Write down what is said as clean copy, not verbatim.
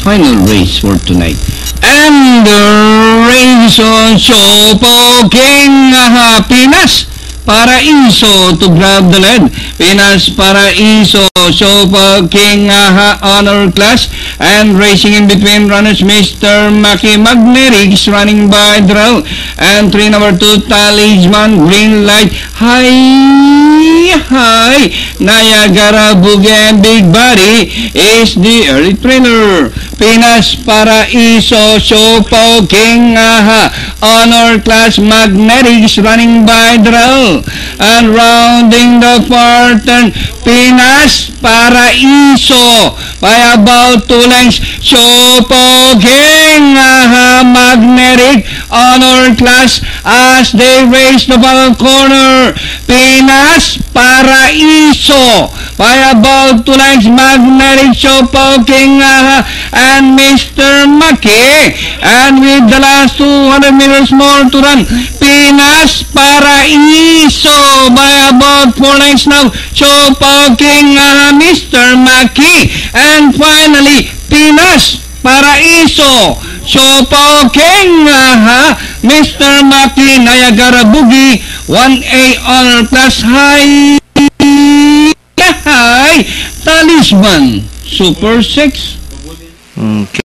final race for tonight. And the race on Siopaw King Pinas Paraiso to grab the lead. Pinas Paraiso, Siopaw King honor class, and racing in between runners Mr. Maki Magnetics running by Drell, and 3 number 2 Talisman Green Light High Niagara Boogie and Big Body is the early trainer. Pinas Paraiso, Siopaw King honor class Magnetics running by Drell, and rounding the far turn Pinas Paraiso by about 2 lengths. Siopaw King Magnetic honor class as they race the final corner. Pinas Paraiso by about 2 lengths. Magnetic, Siopaw King and Mr. Maki, and with the last 200 meters more to run, Pinas Paraiso by about 4 lengths now. Siopaw King, Mr. Maki, and finally Pinas Paraiso, Siopaw King, Mr. Maki, Niagara Boogie, 1A honor class high Talisman Super 6. Okay.